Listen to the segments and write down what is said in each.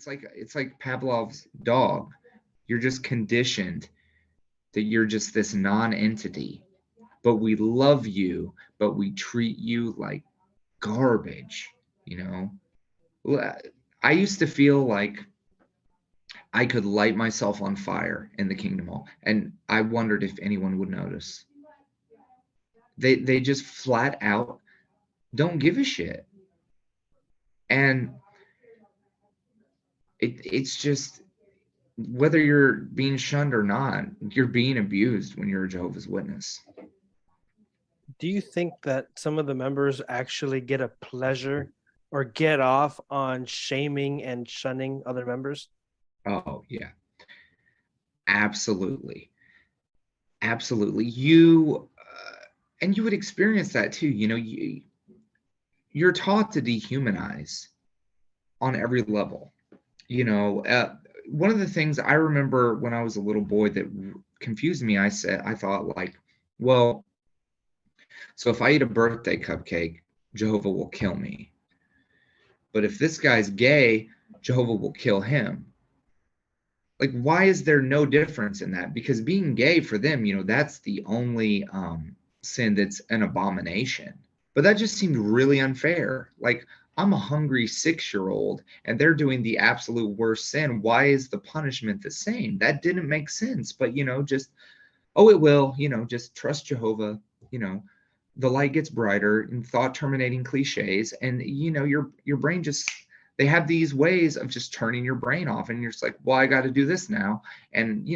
it's like Pavlov's dog. You're just conditioned that you're just this non-entity, but we love you, but we treat you like garbage, you know? I used to feel like I could light myself on fire in the Kingdom Hall, and I wondered if anyone would notice. They just flat out don't give a shit. And it's just whether you're being shunned or not, you're being abused when you're a Jehovah's Witness. Do you think that some of the members actually get a pleasure or get off on shaming and shunning other members? Oh, yeah. Absolutely. Absolutely. And you would experience that too. You're taught to dehumanize on every level. One of the things I remember when I was a little boy that confused me, I thought like, well, so if I eat a birthday cupcake, Jehovah will kill me. But if this guy's gay, Jehovah will kill him. Like, why is there no difference in that? Because being gay for them, that's the only sin that's an abomination. But that just seemed really unfair. Like, I'm a hungry 6-year-old and they're doing the absolute worst sin. Why is the punishment the same? That didn't make sense. But, just, oh, it will, just trust Jehovah, the light gets brighter and thought terminating cliches. And, your brain just, they have these ways of just turning your brain off. And you're just like, well, I got to do this now. And,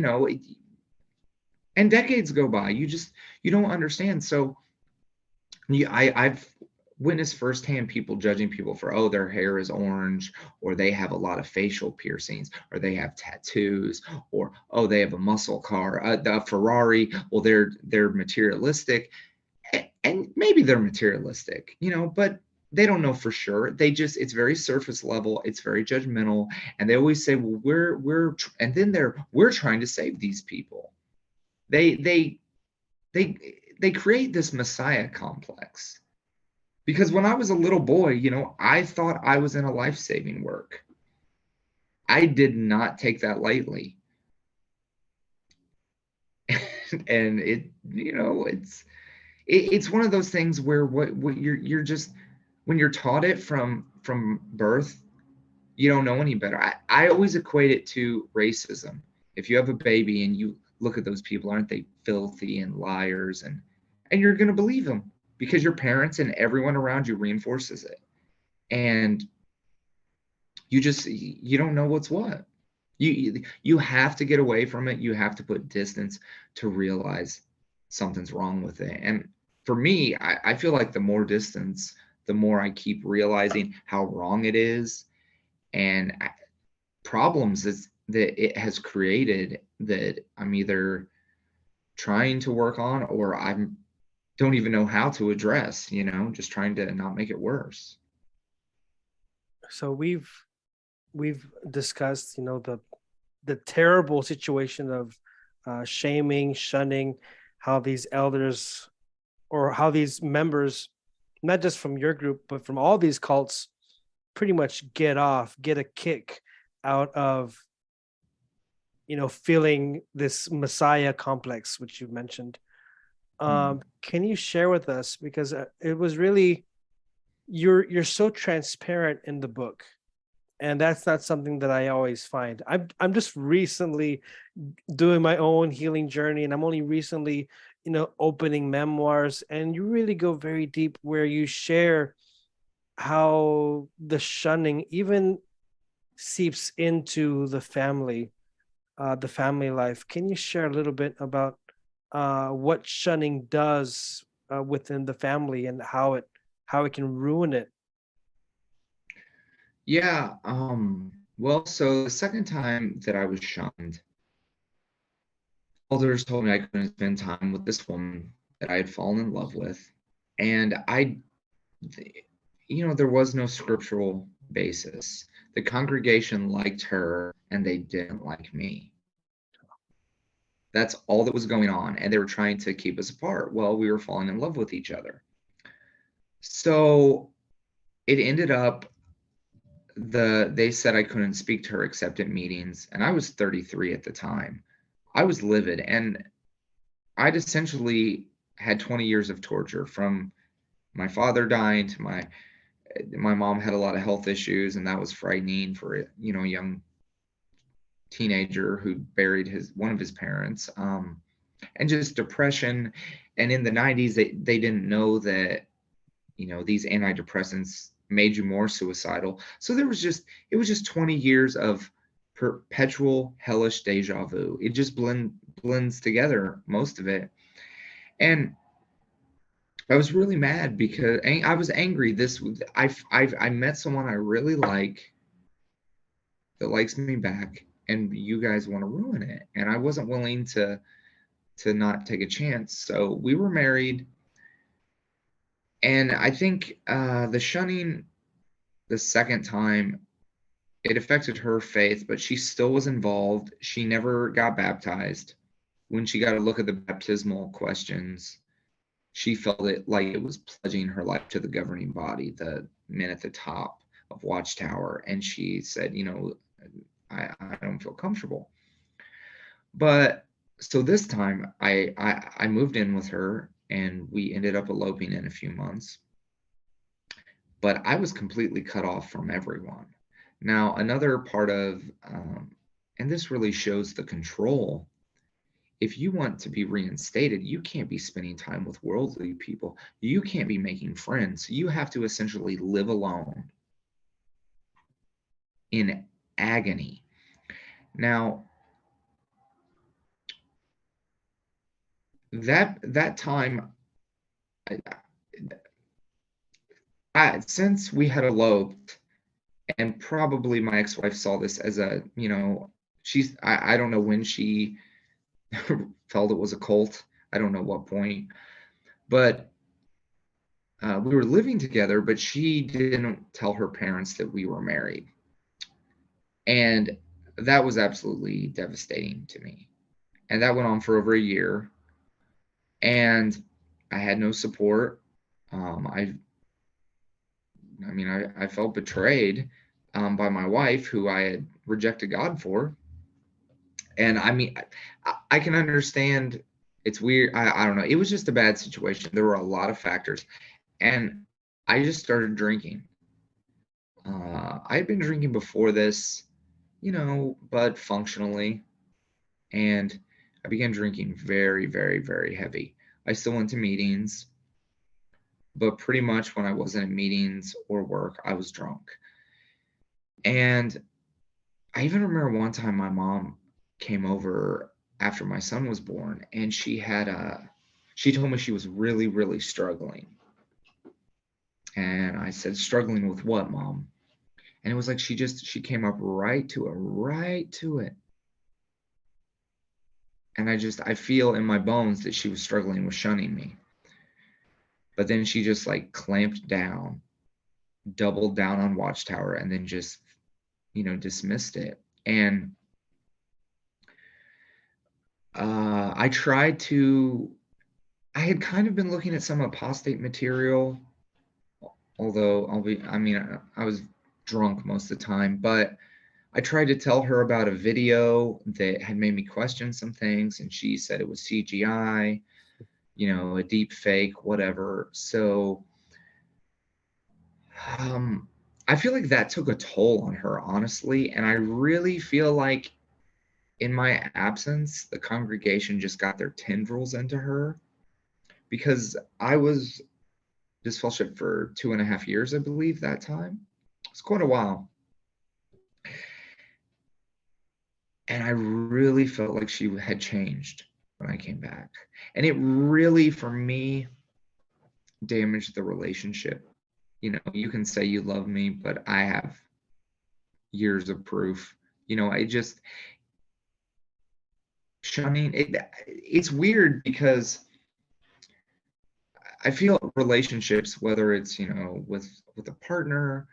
and decades go by. You don't understand. So, I've witnessed firsthand people judging people for, oh, their hair is orange, or they have a lot of facial piercings, or they have tattoos, or, oh, they have a muscle car, a Ferrari. Well, they're materialistic, and maybe they're materialistic, but they don't know for sure. It's very surface level. It's very judgmental, and they always say, well, and then we're trying to save these people. They create this Messiah complex. Because when I was a little boy, I thought I was in a life-saving work. I did not take that lightly. And it's one of those things where what you're just, when you're taught it from birth, you don't know any better. I always equate it to racism. If you have a baby and you look at those people, aren't they filthy and liars, and you're going to believe them because your parents and everyone around you reinforces it. And you don't know what's what. You have to get away from it. You have to put distance to realize something's wrong with it. And for me, I feel like the more distance, the more I keep realizing how wrong it is, and problems that it has created that I'm either trying to work on or I don't even know how to address, just trying to not make it worse. So we've discussed, the terrible situation of shaming, shunning, how these elders or how these members, not just from your group, but from all these cults, pretty much get a kick out of, feeling this Messiah complex, which you mentioned. Can you share with us, because it was really, you're so transparent in the book, and that's not something that I always find. I'm just recently doing my own healing journey, and I'm only recently, opening memoirs, and you really go very deep where you share how the shunning even seeps into the family life. Can you share a little bit about what shunning does within the family and how it can ruin it? Yeah. Well, so the second time that I was shunned, elders told me I couldn't spend time with this woman that I had fallen in love with. And there was no scriptural basis. The congregation liked her and they didn't like me. That's all that was going on. And they were trying to keep us apart. Well, we were falling in love with each other. So it ended up they said I couldn't speak to her except at meetings, and I was 33 at the time. I was livid, and I'd essentially had 20 years of torture, from my father dying to my mom had a lot of health issues, and that was frightening for a young teenager who buried one of his parents, and just depression. And in the 90s, they didn't know that these antidepressants made you more suicidal. So it was just 20 years of perpetual hellish deja vu. It just blends together, most of it. And I was really mad because I was angry. I met someone I really like, that likes me back, and you guys want to ruin it. And I wasn't willing to not take a chance. So we were married, and I think the shunning the second time, it affected her faith, but she still was involved. She never got baptized. When she got a look at the baptismal questions, she felt it like it was pledging her life to the governing body, the men at the top of Watchtower. And she said, I don't feel comfortable. But so this time I moved in with her, and we ended up eloping in a few months. But I was completely cut off from everyone. Now, another part of, and this really shows the control. If you want to be reinstated, you can't be spending time with worldly people. You can't be making friends. You have to essentially live alone in agony. Now, that time, since we had eloped, and probably my ex-wife saw this as I don't know when she felt it was a cult. I don't know what point, but we were living together, but she didn't tell her parents that we were married. And that was absolutely devastating to me. And that went on for over a year. And I had no support. I felt betrayed by my wife, who I had rejected God for. And I can understand. It's weird. I don't know. It was just a bad situation. There were a lot of factors. And I just started drinking. I had been drinking before this, but functionally. And I began drinking very, very, very heavy. I still went to meetings, but pretty much when I wasn't at meetings or work, I was drunk. And I even remember one time my mom came over after my son was born, and she told me she was really, really struggling. And I said, struggling with what, Mom? And it was like she came up right to it. And I feel in my bones that she was struggling with shunning me. But then she just like clamped down, doubled down on Watchtower, and then just, dismissed it. And I had kind of been looking at some apostate material, although I was drunk most of the time, but I tried to tell her about a video that had made me question some things, and she said it was CGI, a deep fake, whatever. So I feel like that took a toll on her, honestly. And I really feel like in my absence, the congregation just got their tendrils into her, because I was disfellowship for 2.5 years, I believe, that time. It's quite a while. And I really felt like she had changed when I came back. And it really, for me, damaged the relationship. You can say you love me, but I have years of proof. Shunning, it's weird because I feel relationships, whether it's, with a partner,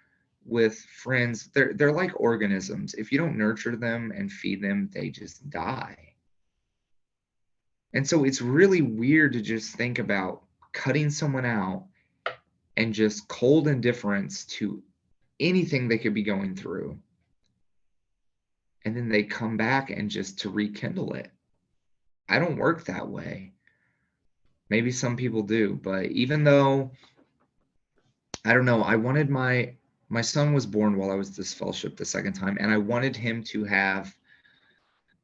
with friends, they're like organisms. If you don't nurture them and feed them, they just die. And so it's really weird to just think about cutting someone out and just cold indifference to anything they could be going through. And then they come back and just to rekindle it. I don't work that way. Maybe some people do, but even though, I don't know, I wanted my son was born while I was disfellowshipped the second time, and I wanted him to have,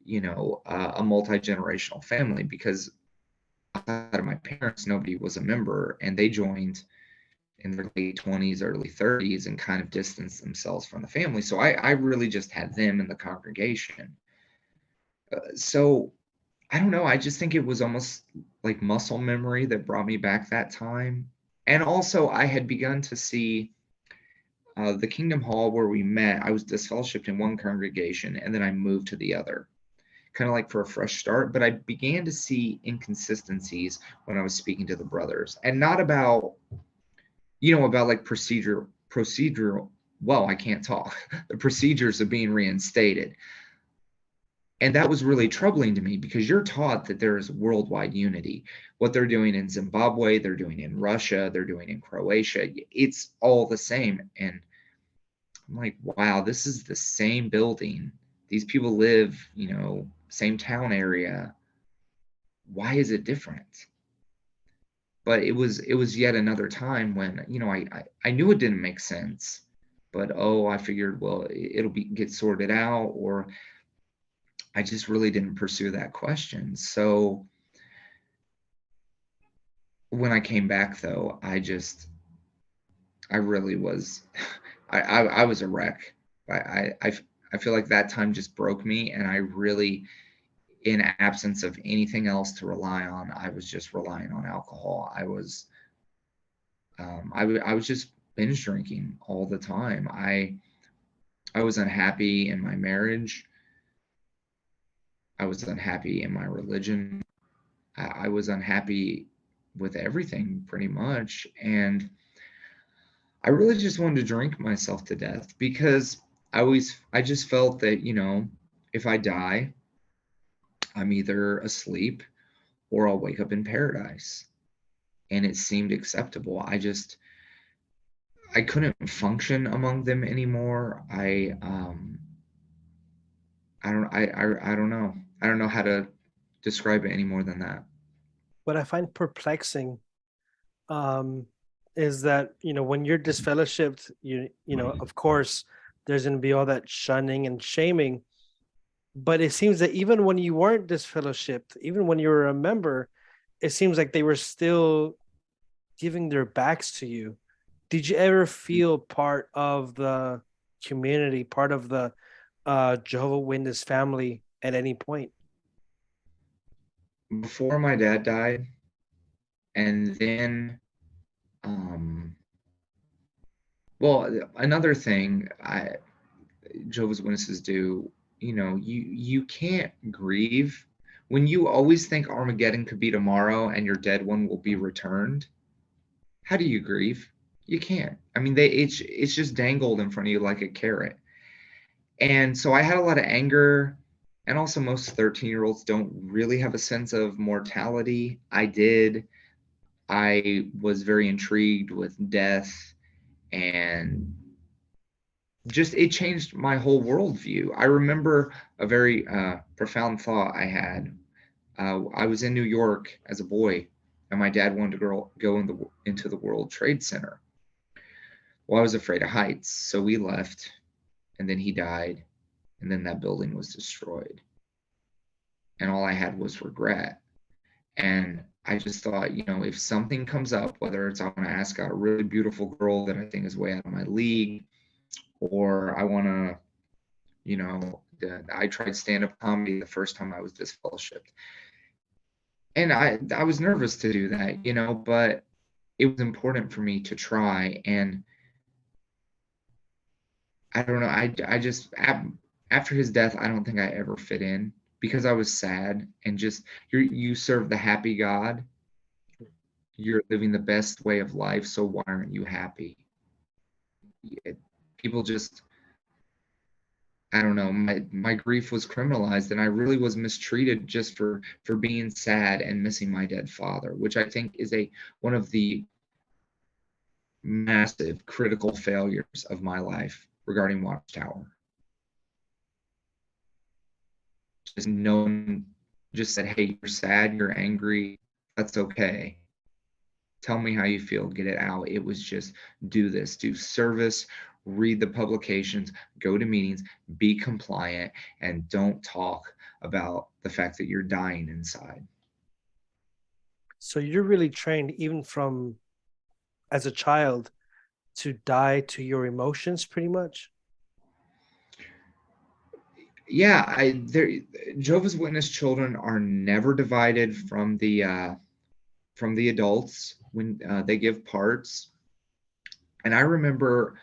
a multi-generational family, because outside of my parents, nobody was a member, and they joined in their late 20s, early 30s, and kind of distanced themselves from the family. So I really just had them in the congregation. So I don't know. I just think it was almost like muscle memory that brought me back that time. And also, I had begun to see the Kingdom Hall where we met. I was disfellowshipped in one congregation, and then I moved to the other, kind of like for a fresh start. But I began to see inconsistencies when I was speaking to the brothers, and not about, about like procedural. Well, I can't talk. The procedures of being reinstated. And that was really troubling to me, because you're taught that there is worldwide unity. What they're doing in Zimbabwe, they're doing in Russia, they're doing in Croatia. It's all the same. And I'm like, wow, this is the same building. These people live, same town area. Why is it different? But it was yet another time when, I knew it didn't make sense, but I figured, well, it'll get sorted out, or I just really didn't pursue that question. So when I came back, though, I really was, I was a wreck. I feel like that time just broke me, and I really, in absence of anything else to rely on, I was just relying on alcohol. I was just binge drinking all the time. I was unhappy in my marriage. I was unhappy in my religion. I was unhappy with everything pretty much. And I really just wanted to drink myself to death, because I just felt that, if I die, I'm either asleep or I'll wake up in paradise. And it seemed acceptable. I couldn't function among them anymore. I don't know. I don't know how to describe it any more than that. What I find perplexing um, is that when you're disfellowshipped, of course there's going to be all that shunning and shaming, but it seems that even when you weren't disfellowshipped, even when you were a member, it seems like they were still giving their backs to you. Did you ever feel part of the community, part of the Jehovah Witness family at any point? Before my dad died, and then, um, well, another thing Jehovah's Witnesses do, you can't grieve when you always think Armageddon could be tomorrow and your dead one will be returned. How do you grieve? You can't. I mean, it's just dangled in front of you like a carrot. And so I had a lot of anger, and also most 13-year-olds don't really have a sense of mortality. I did. I was very intrigued with death, and just it changed my whole worldview. I remember a very profound thought I had. I was in New York as a boy, and my dad wanted to go into the World Trade Center. Well, I was afraid of heights, so we left, and then he died, and then that building was destroyed. And all I had was regret. And I just thought, if something comes up, whether it's I want to ask out a really beautiful girl that I think is way out of my league, or I want to, I tried stand-up comedy the first time I was disfellowshipped. And I was nervous to do that, but it was important for me to try. And I don't know, I just, after his death, I don't think I ever fit in, because I was sad, and just, you serve the happy God. You're living the best way of life, so why aren't you happy? People just, I don't know, my grief was criminalized, and I really was mistreated just for being sad and missing my dead father, which I think is one of the massive critical failures of my life regarding Watchtower. Just no one just said, hey, you're sad, you're angry, that's okay. Tell me how you feel, get it out. It was just do this, do service, read the publications, go to meetings, be compliant, and don't talk about the fact that you're dying inside. So you're really trained even from as a child to die to your emotions pretty much. Yeah, Jehovah's Witness children are never divided from the adults when they give parts. And I remember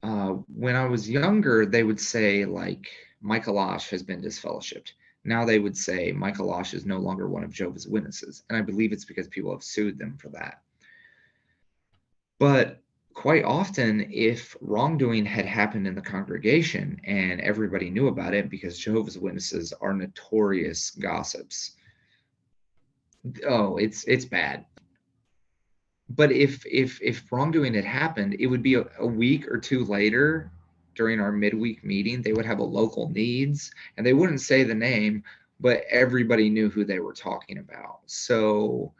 when I was younger, they would say like Micah Losh has been disfellowshipped. Now they would say Micah Losh is no longer one of Jehovah's Witnesses, and I believe it's because people have sued them for that. But quite often, if wrongdoing had happened in the congregation and everybody knew about it, because Jehovah's Witnesses are notorious gossips, oh, it's bad. But if wrongdoing had happened, it would be a week or two later during our midweek meeting. They would have a local needs, and they wouldn't say the name, but everybody knew who they were talking about. So,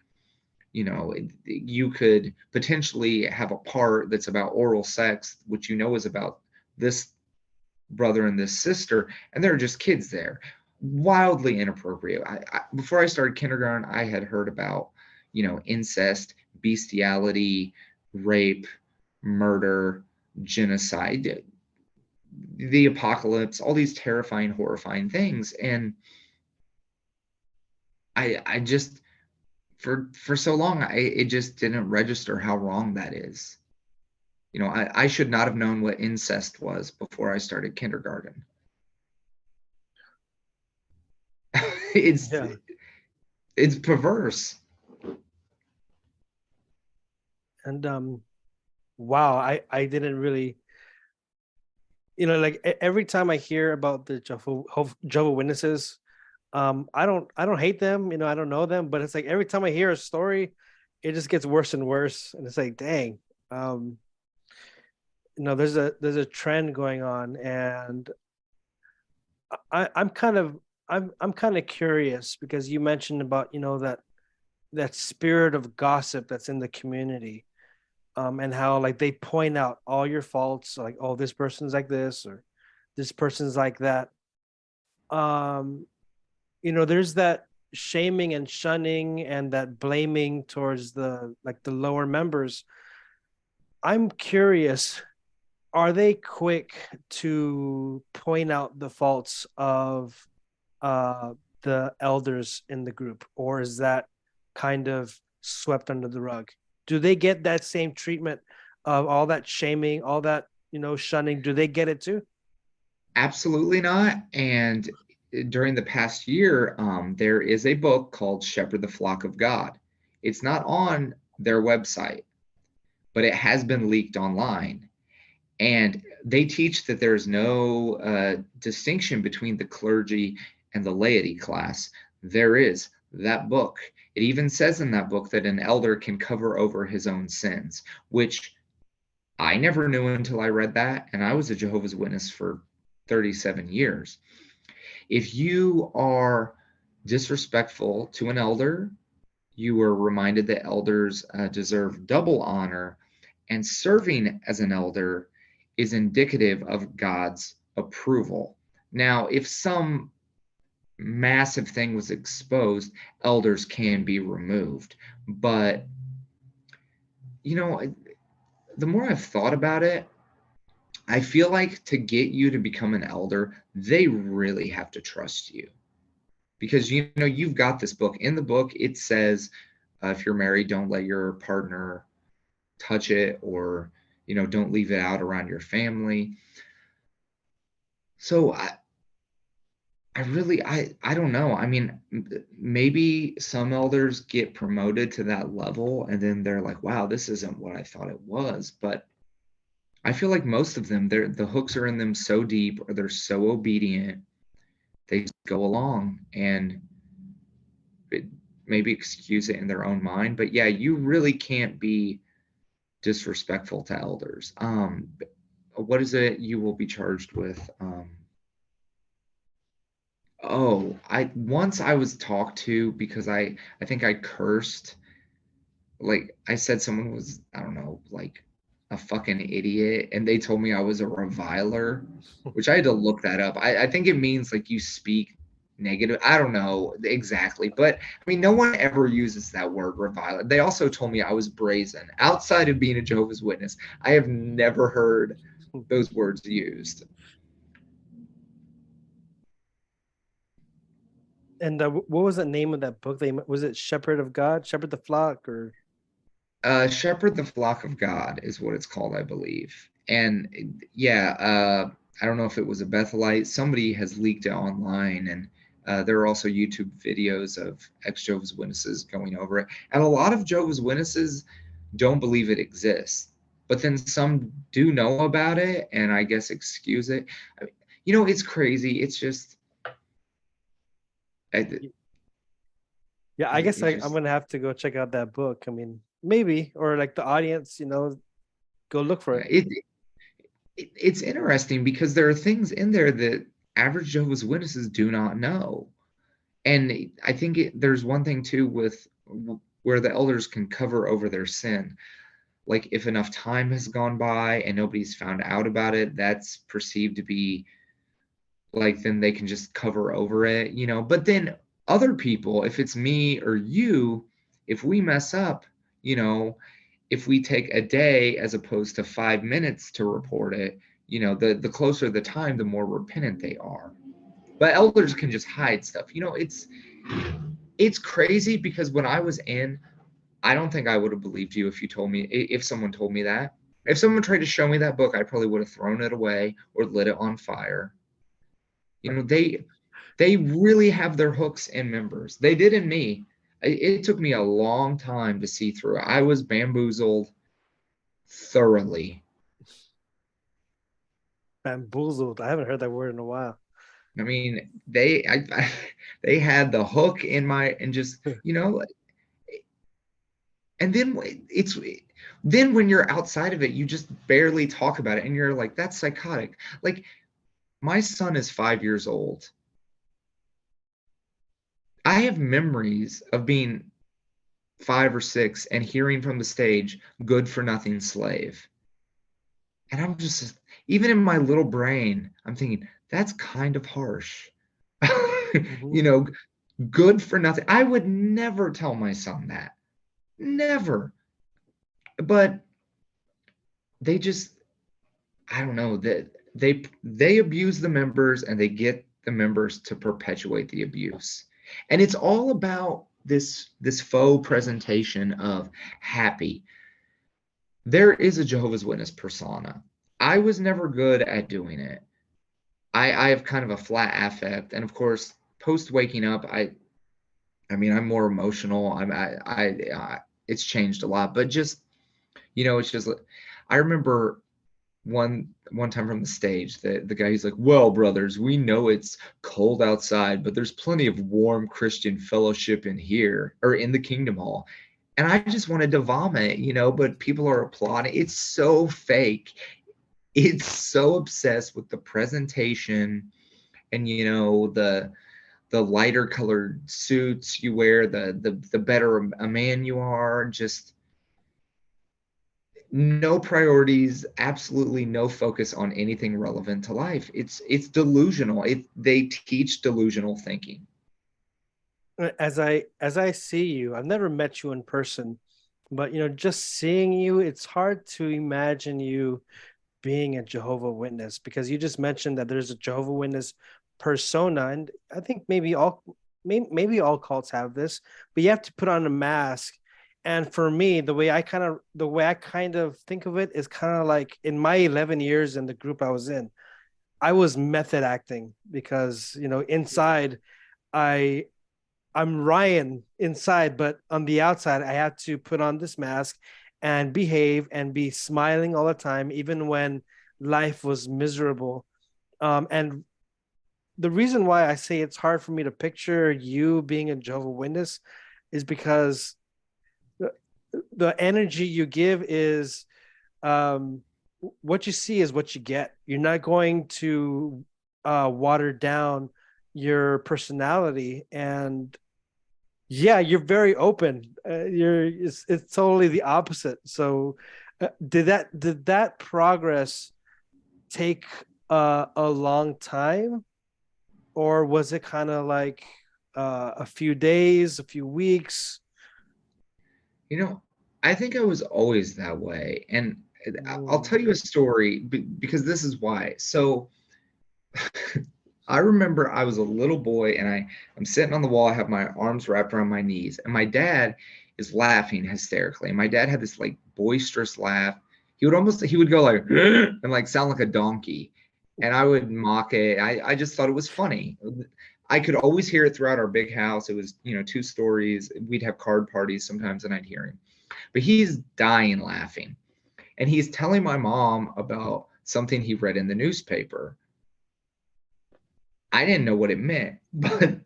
you know, you could potentially have a part that's about oral sex, which you know is about this brother and this sister, and there are just kids there. Wildly inappropriate. Before I started kindergarten, I had heard about, you know, incest, bestiality, rape, murder, genocide, the apocalypse, all these terrifying, horrifying things. And I just for so long, it just didn't register how wrong that is. You know, I should not have known what incest was before I started kindergarten. it's Yeah. it's perverse. And wow, I didn't really, like every time I hear about the Jehovah Witnesses, I don't hate them, I don't know them, but it's like every time I hear a story, it just gets worse and worse, and it's like, dang, um, there's a trend going on, and I'm kind of I'm kind of curious because you mentioned about that spirit of gossip that's in the community, and how like they point out all your faults, like, oh, this person's like this or this person's like that. Um, there's that shaming and shunning and that blaming towards the lower members. I'm curious, are they quick to point out the faults of uh, the elders in the group, or is that kind of swept under the rug? Do they get that same treatment of all that shaming, all that shunning? Do they get it too? Absolutely not. And during the past year, there is a book called Shepherd the Flock of God. It's not on their website, but it has been leaked online. And they teach that there's no distinction between the clergy and the laity class. There is that book. It even says in that book that an elder can cover over his own sins, which I never knew until I read that. And I was a Jehovah's Witness for 37 years. If you are disrespectful to an elder, you are reminded that elders deserve double honor, and serving as an elder is indicative of God's approval. Now, if some massive thing was exposed, elders can be removed. But, you know, the more I've thought about it, I feel like to get you to become an elder, they really have to trust you. Because you've got this book. In the book, it says if you're married, don't let your partner touch it, or don't leave it out around your family. So I really I don't know. I mean, maybe some elders get promoted to that level and then they're like, wow, this isn't what I thought it was. But I feel like most of them, the hooks are in them so deep, or they're so obedient, they just go along and maybe excuse it in their own mind. But yeah, you really can't be disrespectful to elders. What is it you will be charged with? Oh, I was talked to because I think I cursed. Like I said someone was, I don't know, like a fucking idiot, and they told me I was a reviler, which I had to look that up. I think it means like you speak negative. I don't know exactly, but I mean no one ever uses that word reviler. They also told me I was brazen. Outside of being a Jehovah's Witness, I have never heard those words used. And what was the name of that book? Was it Shepherd of God, Shepherd the Flock, or Shepherd the Flock of God is what it's called, I believe. And yeah, I don't know if it was a Bethelite. Somebody has leaked it online, and there are also YouTube videos of ex Jehovah's Witnesses going over it. And a lot of Jehovah's Witnesses don't believe it exists, but then some do know about it, and I guess excuse it. I mean, it's crazy. It's just, it, yeah, I guess it I'm just gonna have to go check out that book. I mean, maybe, or like the audience, go look for it. it, it's interesting because there are things in there that average Jehovah's Witnesses do not know. And I think there's one thing too with where the elders can cover over their sin. Like if enough time has gone by and nobody's found out about it, that's perceived to be like then they can just cover over it. But then other people, if it's me or you, if we mess up, you know, if we take a day as opposed to 5 minutes to report it, the closer the time, the more repentant they are. But elders can just hide stuff. It's crazy because when I was in, I don't think I would have believed you if someone told me that. If someone tried to show me that book, I probably would have thrown it away or lit it on fire. They really have their hooks in members. They did in me. It took me a long time to see through. I was bamboozled thoroughly. Bamboozled. I haven't heard that word in a while. I mean, they had the hook in my and just and then when you're outside of it, you just barely talk about it, and you're like, that's psychotic. Like my son is 5 years old. I have memories of being 5 or 6 and hearing from the stage, "Good for nothing slave," and I'm just even in my little brain, I'm thinking that's kind of harsh. Mhm. you know, good for nothing. I would never tell my son that. Never. But they just, I don't know, that they abuse the members and they get the members to perpetuate the abuse. And it's all about this faux presentation of happy. There is a Jehovah's Witness persona. I was never good at doing it. I have kind of a flat affect, and of course, post waking up, I mean, I'm more emotional. It's changed a lot, but just it's just I remember one time from the stage, the guy, he's like, "Well, brothers, we know it's cold outside, but there's plenty of warm Christian fellowship in here or in the Kingdom Hall." And I just wanted to vomit, but people are applauding. It's so fake. It's so obsessed with the presentation and the lighter colored suits you wear, the better a man you are, just no priorities, absolutely no focus on anything relevant to life. It's delusional. They teach delusional thinking. As I see you, I've never met you in person, but just seeing you, it's hard to imagine you being a Jehovah Witness because you just mentioned that there's a Jehovah Witness persona, and I think maybe all cults have this, but you have to put on a mask. And for me, the way I kind of think of it is kind of like in my 11 years in the group I was in, I was method acting because inside I I'm Ryan inside, but on the outside, I have to put on this mask and behave and be smiling all the time, even when life was miserable. And the reason why I say it's hard for me to picture you being a Jehovah Witness is because the energy you give is um, what you see is what you get. You're not going to water down your personality, and yeah, you're very open. It's totally the opposite. So, did that progress take a long time, or was it kind of like a few days, a few weeks? You know, I think I was always that way. And I'll Mm. tell you a story because this is why. So I remember I was a little boy and I'm sitting on the wall. I have my arms wrapped around my knees, and my dad is laughing hysterically. And my dad had this like boisterous laugh. He would go like and like sound like a donkey. And I would mock it. I just thought it was funny. I could always hear it throughout our big house. It was, 2 stories. We'd have card parties sometimes and I'd hear him. But he's dying laughing. And he's telling my mom about something he read in the newspaper. I didn't know what it meant, but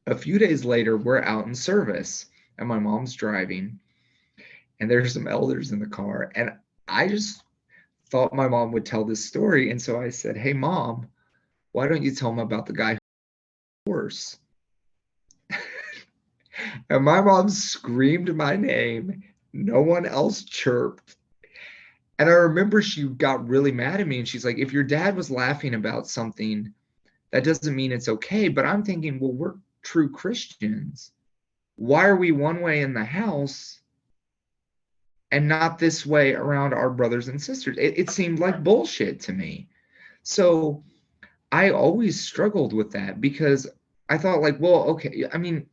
a few days later, we're out in service and my mom's driving, and there's some elders in the car. And I just thought my mom would tell this story. And so I said, "Hey, mom, why don't you tell them about the guy horse?" And my mom screamed my name. No one else chirped. And I remember she got really mad at me and she's like, "If your dad was laughing about something, that doesn't mean it's okay." But I'm thinking, well, we're true Christians. Why are we one way in the house and not this way around our brothers and sisters? It seemed like bullshit to me. So I always struggled with that because I thought, like, well, okay, I mean,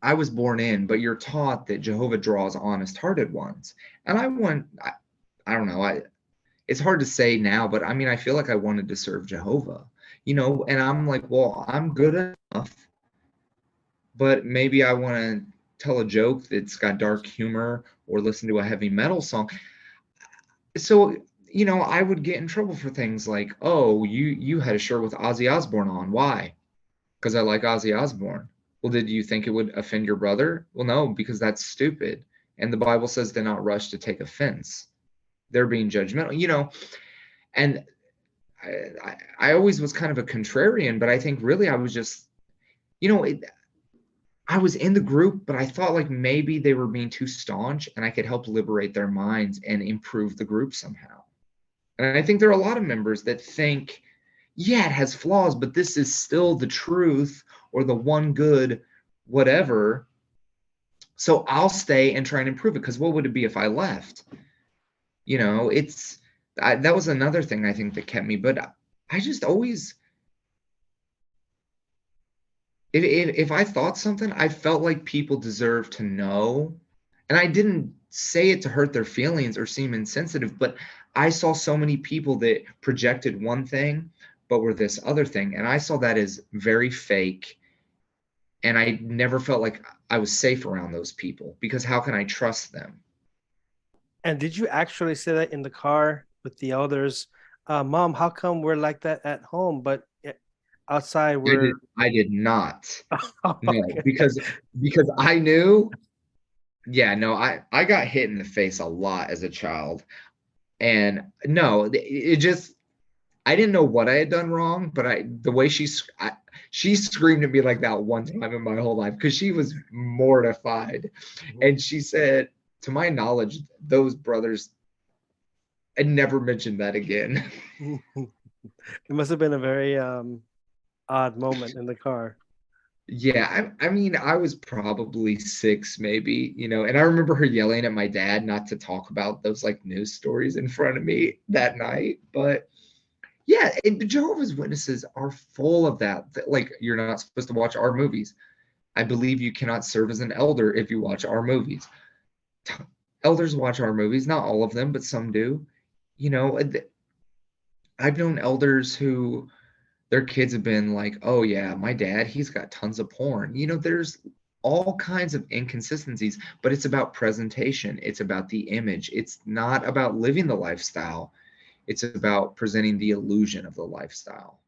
I was born in, but you're taught that Jehovah draws honest hearted ones. And I don't know, it's hard to say now, but I mean, I feel like I wanted to serve Jehovah, and I'm like, well, I'm good enough, but maybe I want to tell a joke that's got dark humor or listen to a heavy metal song. So, I would get in trouble for things like, "Oh, you had a shirt with Ozzy Osbourne on. Why?" "Because I like Ozzy Osbourne." "Well, did you think it would offend your brother?" "Well, no, because that's stupid. And the Bible says to not rush to take offense." They're being judgmental, and I always was kind of a contrarian, but I think really I was just, you know, it, I was in the group, but I thought like maybe they were being too staunch and I could help liberate their minds and improve the group somehow. And I think there are a lot of members that think, yeah, it has flaws, but this is still the truth or the one good whatever. So I'll stay and try and improve it because what would it be if I left? That was another thing I think that kept me. But I just always, if I thought something, I felt like people deserved to know. And I didn't say it to hurt their feelings or seem insensitive, but I saw so many people that projected one thing, but were this other thing. And I saw that as very fake. And I never felt like I was safe around those people because how can I trust them? And did you actually say that in the car with the elders? Mom, how come we're like that at home, but outside we're I did not. No, okay. because I knew, yeah, no, I got hit in the face a lot as a child. And no, it just I didn't know what I had done wrong, but the way she screamed at me like that one time in my whole life because she was mortified. And she said, to my knowledge, those brothers had never mentioned that again. It must have been a very odd moment in the car. Yeah, I mean, I was probably 6, maybe, and I remember her yelling at my dad not to talk about those like news stories in front of me that night. But yeah, and the Jehovah's Witnesses are full of that. Like, you're not supposed to watch our movies. I believe you cannot serve as an elder if you watch our movies. Elders watch our movies, not all of them, but some do. You know, I've known elders who their kids have been like, "Oh yeah, my dad, he's got tons of porn." There's all kinds of inconsistencies, but it's about presentation. It's about the image. It's not about living the lifestyle. It's about presenting the illusion of the lifestyle.